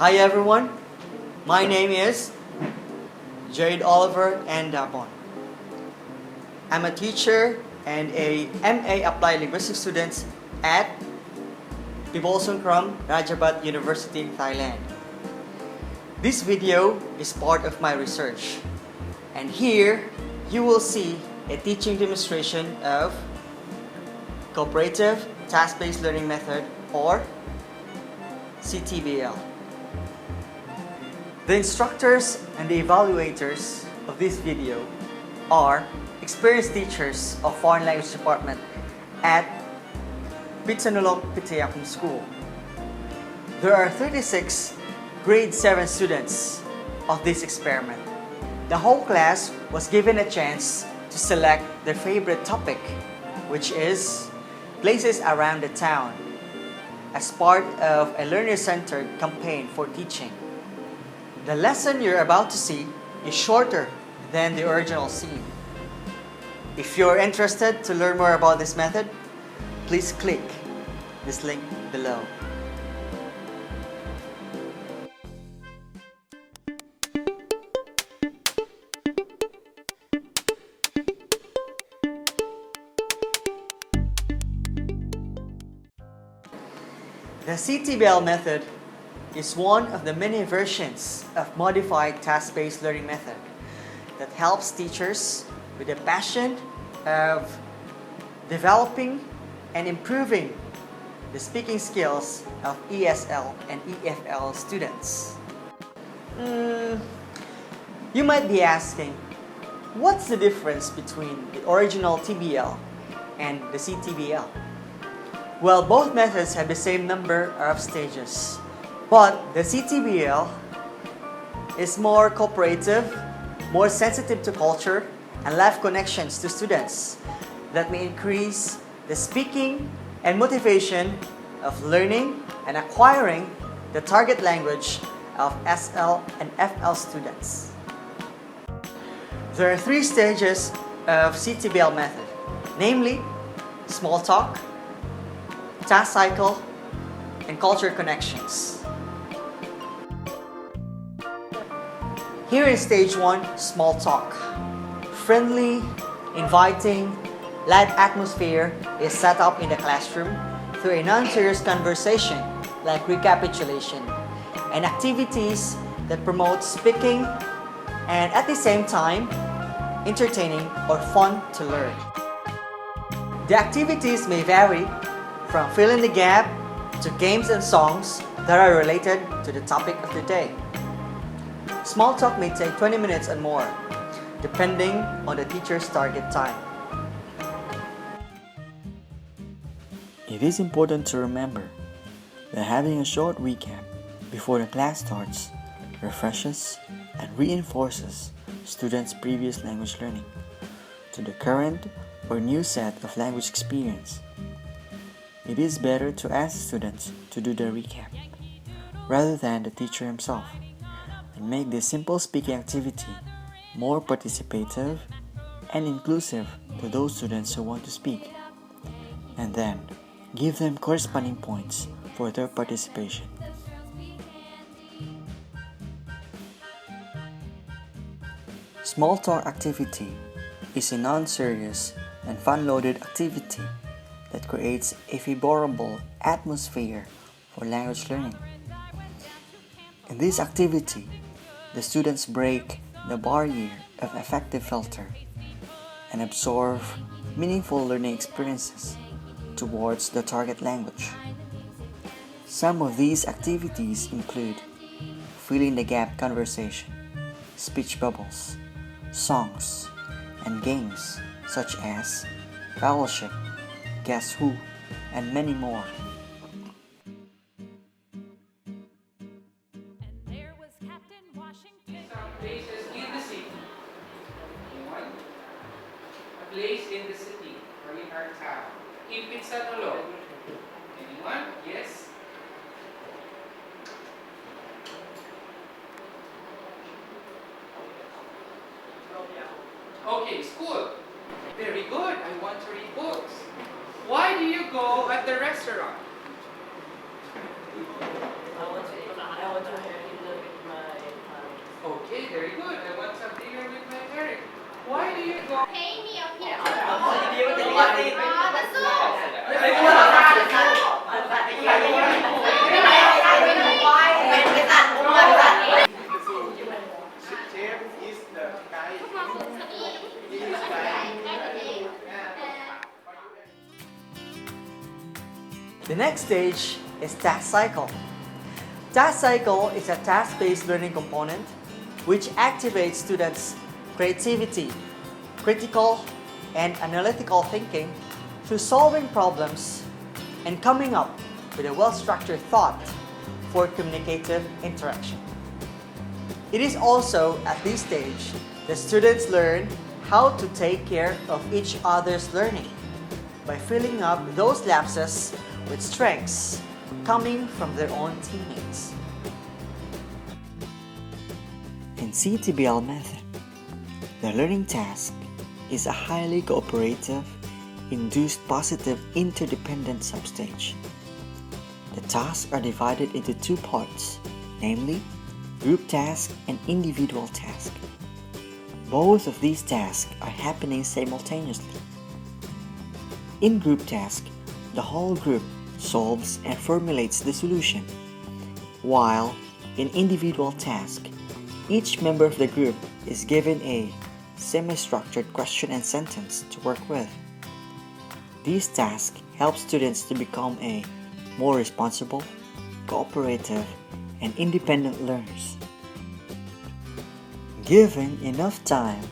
Hi everyone, my name is Jade Oliver Andabon. I'm a teacher and a MA Applied Linguistics student at Pibolsongkram Rajabat University, Thailand. This video is part of my research, and here you will see a teaching demonstration of Cooperative Task-Based Learning Method, or CTBL. The instructors and the evaluators of this video are experienced teachers of Foreign Language Department at Pitsanulok Pitayakum School. There are 36 grade 7 students of this experiment. The whole class was given a chance to select their favorite topic, which is places around the town, as part of a learner-centered campaign for teaching. The lesson you're about to see is shorter than the original scene. If you're interested to learn more about this method, please click this link below. The CTBL method is one of the many versions of modified task-based learning method that helps teachers with a passion of developing and improving the speaking skills of ESL and EFL students. You might be asking, what's the difference between the original TBL and the CTBL? Well, both methods have the same number of stages, but the CTBL is more cooperative, more sensitive to culture and life connections to students that may increase the speaking and motivation of learning and acquiring the target language of SL and FL students. There are 3 stages of CTBL method, namely small talk, task cycle, and culture connections. Here is stage 1, small talk. Friendly, inviting, light atmosphere is set up in the classroom through a non-serious conversation like recapitulation and activities that promote speaking and at the same time entertaining or fun to learn. The activities may vary from fill in the gap to games and songs that are related to the topic of the day. Small talk may take 20 minutes and more, depending on the teacher's target time. It is important to remember that having a short recap before the class starts refreshes and reinforces students' previous language learning to the current or new set of language experience. It is better to ask students to do the recap rather than the teacher himself, and make this simple speaking activity more participative and inclusive to those students who want to speak, and then give them corresponding points for their participation. Small talk activity is a non-serious and fun-loaded activity that creates a favorable atmosphere for language learning. In this activity, the students break the barrier of affective filter and absorb meaningful learning experiences towards the target language. Some of these activities include filling the gap conversation, speech bubbles, songs, and games such as fellowship, Guess Who, and many more. Places in the city. Anyone? A place in the city or in our town. In Pitsanulok. Anyone? Yes? Okay, school. Very good. I want to read books. Why do you go at the restaurant? want to share dinner with my parents. Okay, very good. I want some dinner with my parents. Why do you go? Pay me up here. The next stage is task cycle. Task cycle is a task-based learning component which activates students' creativity, critical and analytical thinking through solving problems and coming up with a well-structured thought for communicative interaction. It is also at this stage that students learn how to take care of each other's learning by filling up those lapses with strengths coming from their own teammates. In CTBL method, the learning task is a highly cooperative, induced positive interdependent substage. The tasks are divided into two parts, namely group task and individual task. Both of these tasks are happening simultaneously. In group task, the whole group solves and formulates the solution, while in individual task, each member of the group is given a semi-structured question and sentence to work with. These tasks help students to become a more responsible, cooperative, and independent learners. Giving enough time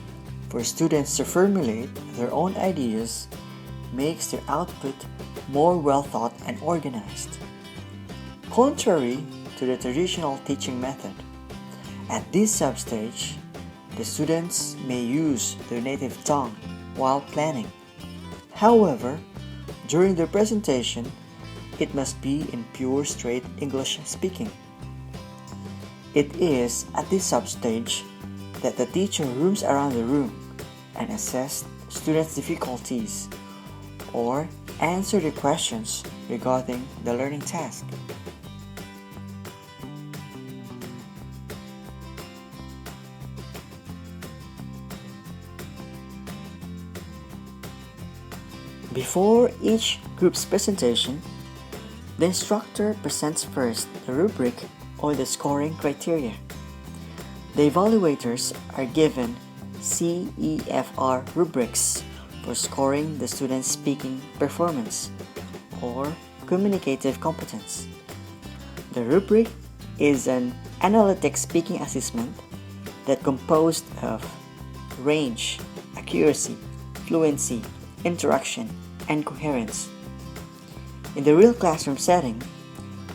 for students to formulate their own ideas makes their output more well thought and organized. Contrary to the traditional teaching method, at this substage, the students may use their native tongue while planning. However, during their presentation, it must be in pure straight English speaking. It is at this substage that the teacher roams around the room and assesses students' difficulties or answer the questions regarding the learning task. Before each group's presentation, the instructor presents first the rubric or the scoring criteria. The evaluators are given CEFR rubrics for scoring the student's speaking performance or communicative competence. The rubric is an analytic speaking assessment that composed of range, accuracy, fluency, interaction, and coherence. In the real classroom setting,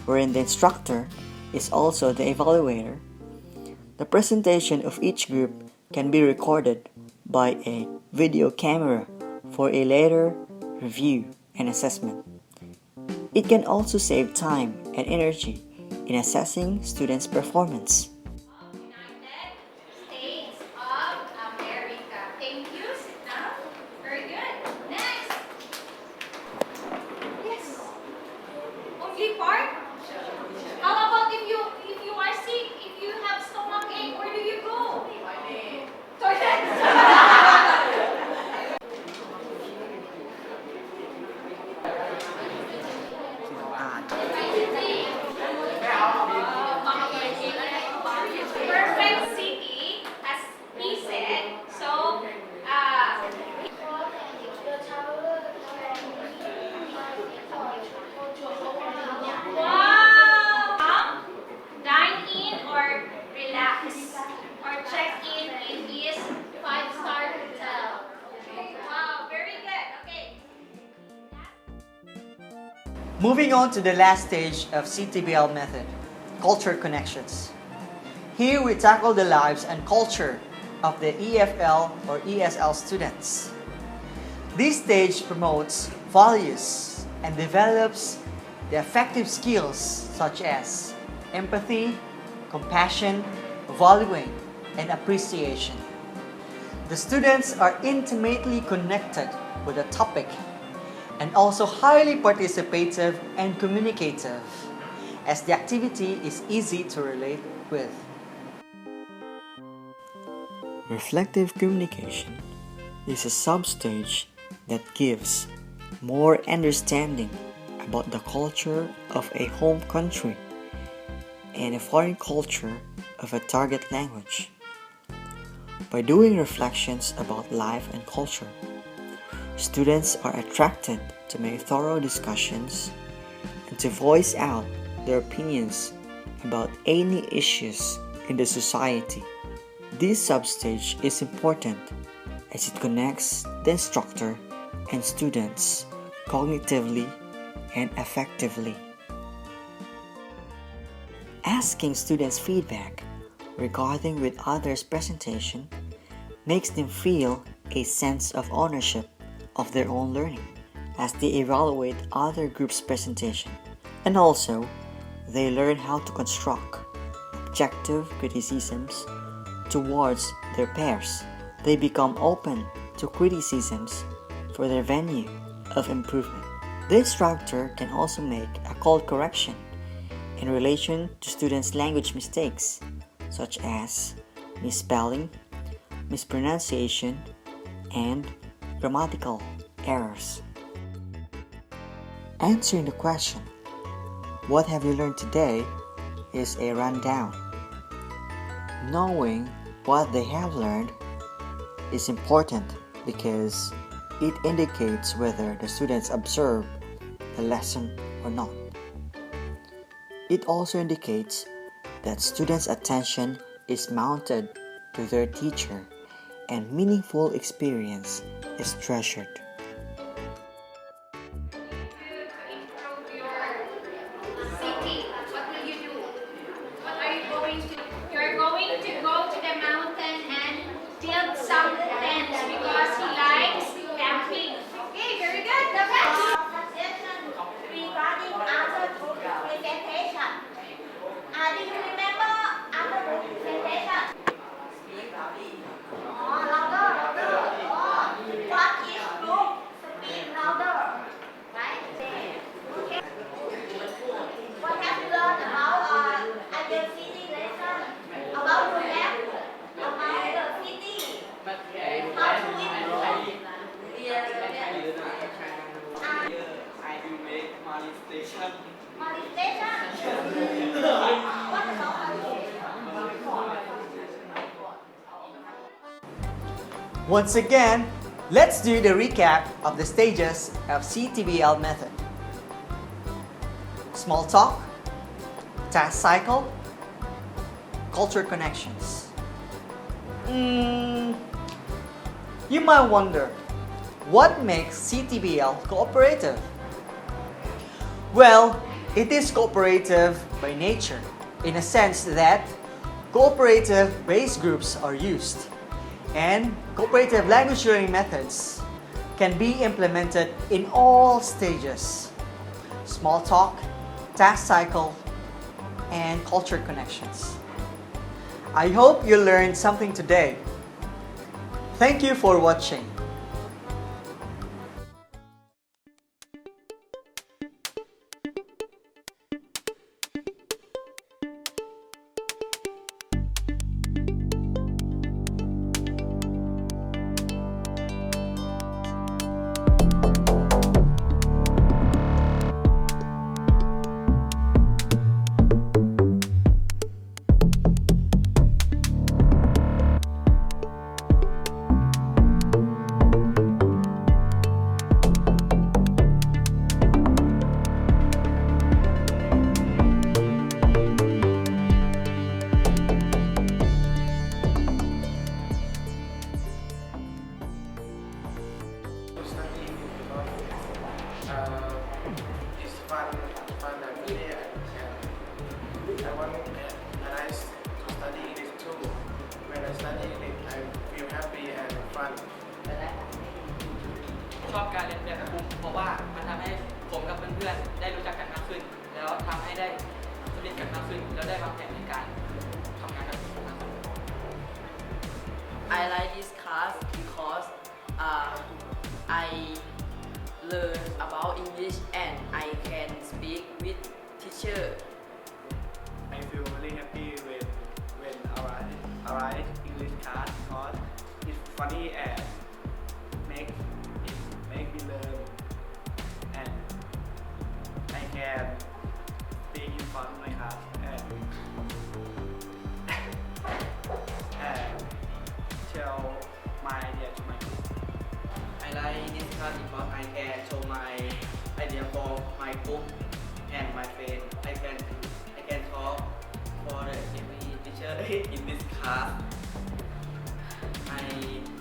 wherein the instructor is also the evaluator, the presentation of each group can be recorded by a video camera for a later review and assessment. It can also save time and energy in assessing students' performance. United States of America. Thank you. Sit down. Very good. Next. Yes. Only part? How about if you are sick, if you have stomach ache, where do you go? Toilet. Perfect city, as he said. So, wow! Dine in or relax or check in his 5-star hotel. Wow, very good. Okay. Moving on to the last stage of CTBL method, culture connections. Here we tackle the lives and culture of the EFL or ESL students. This stage promotes values and develops the effective skills such as empathy, compassion, valuing, and appreciation. The students are intimately connected with the topic and also highly participative and communicative, as the activity is easy to relate with. Reflective communication is a substage that gives more understanding about the culture of a home country and a foreign culture of a target language. By doing reflections about life and culture, students are attracted to make thorough discussions and to voice out their opinions about any issues in the society. This substage is important as it connects the instructor and students cognitively and effectively. Asking students feedback regarding with others' presentation makes them feel a sense of ownership of their own learning as they evaluate other groups' presentation, and also they learn how to construct objective criticisms towards their peers. They become open to criticisms for their venue of improvement. The instructor can also make a call correction in relation to students' language mistakes, such as misspelling, mispronunciation, and grammatical errors. Answering the question, "What have you learned today?" is a rundown. Knowing what they have learned is important because it indicates whether the students observe the lesson or not. It also indicates that students' attention is mounted to their teacher and meaningful experience is treasured. To improve your city, what will you do? What are you going to do? You're going to go to the mountain and build some tents because he likes camping. Okay, very good. The rest. Suggestion regarding other group presentation. Do you remember other group presentation? Louder, louder. What is group? Speak louder. Right? Okay. What have you learned about identity lesson? About the map? About the city? How to improve? Molestation? What about Once again, let's do the recap of the stages of CTBL method. Small talk, task cycle, culture connections. You might wonder, what makes CTBL cooperative? Well, it is cooperative by nature, in a sense that cooperative base groups are used, and cooperative language learning methods can be implemented in all stages: small talk, task cycle, and culture connections. I hope you learned something today. Thank you for watching. It's fun every day, and I want and I to study it too. When I study it, I feel happy and fun. ชอบการเรียนแบบกลุ่มเพราะว่ามันทำให้ผมกับเพื่อนๆได้รู้จักกันมากขึ้น แล้วทำให้ได้สนิทกันมากขึ้น แล้วได้วางแผนในการทำงานกับกลุ่มมากขึ้น I like this class because I learn about English and I can speak with teacher feel really happy when our English class because it's funny and make make me learn and I can speak in front of my class and tell my idea to my group. I like this class because I can show my idea for my group and my friend. I can talk for the every teacher in this class. I